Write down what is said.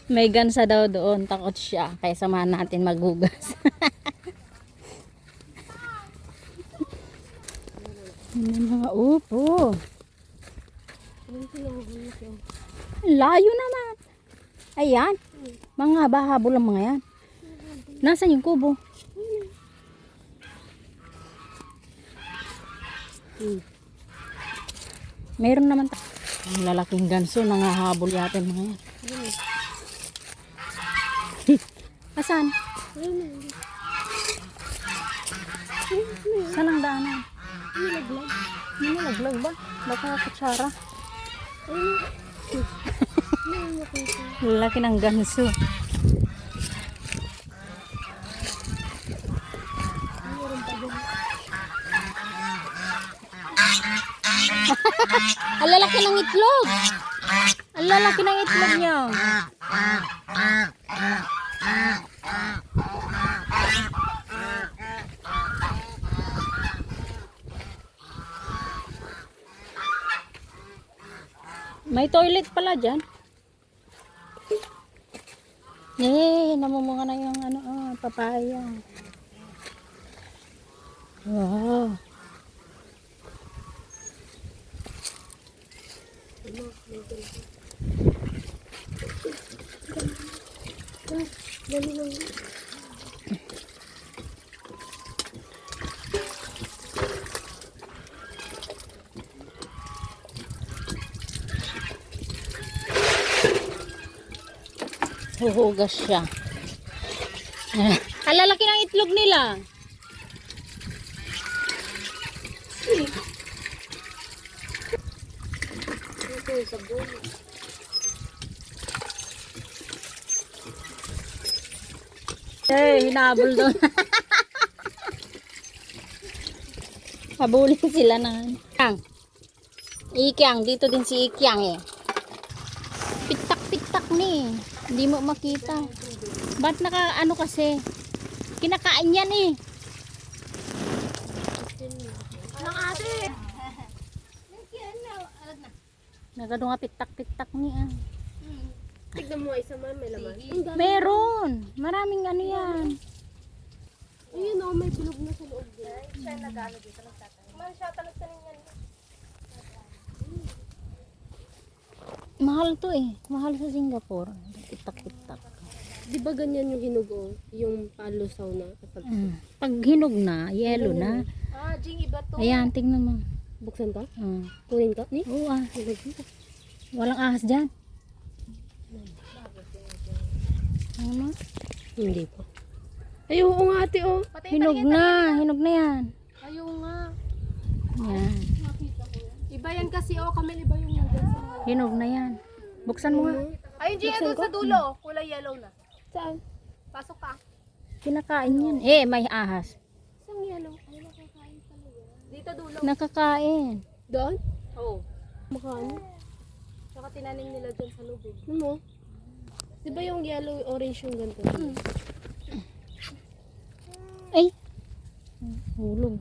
May gansa daw doon. Takot siya. Kaya samahan natin maghugas. May mga upo. Layo naman. Ayan. Mga haba-habo lang mga yan. Nasaan yung kubo? Meron naman. Ang lalaking ganso. Nangahabol yata mga yan. Asan? Saan ang daanan? Nilaglag ba? Baka kutsara. Lalaki ng ganso. Ang lalaki ng itlog. Ang lalaki ng itlog niya. May toilet pala dyan. Namumunga na yung papaya. Wow. Huhugas siya. Ang lalaki ng itlog nila. Hinabol doon. Habulin sila ng Ikyang. Dito din si Ikyang eh. Pitak-pitak ni. Hindi mo makita. Ba't naka kasi? Kinakain yan eh. Nang ate. Nagado nga pitak-pitak ni ah. Tignan mo isa man may laman. Meron. Maraming ano yan. Ayun oh, may bilog na sa loob din. Siya nag-ano dito nagtatanim. Man siya talag-tanim yan. Mahal to eh. Mahal sa Singapore. Pitak-pitak. Di ba ganyan yung hinugo? Yung palusaw na? Pag hinog na, yellow na. Ah, Jing, iba to. Ayan, tingnan mo. Buksan ka? Kunin ka? Ni? Oo ah. Walang ahas dyan. Ano? Hindi pa. Ay, oo nga ate oh. Hinog na. Hinog na yan. Ayaw nga. Yan. Iba yan kasi oh, kami iba yung nandyan sa mga. Hinog na yan. Buksan mo nga. Ayun Jing, doon sa dulo. Kulay yellow na. Saan? Pasok ka. Kinakain yan. Eh, may ahas. Saan yellow? Ay, nakakain talaga. Dito dulo. Nakakain. Doon? Oo. Makano? Tsaka tinanim nila dyan sa loob. Ano? Di ba yung yellow, orange yung ganito? Ay. Hulog.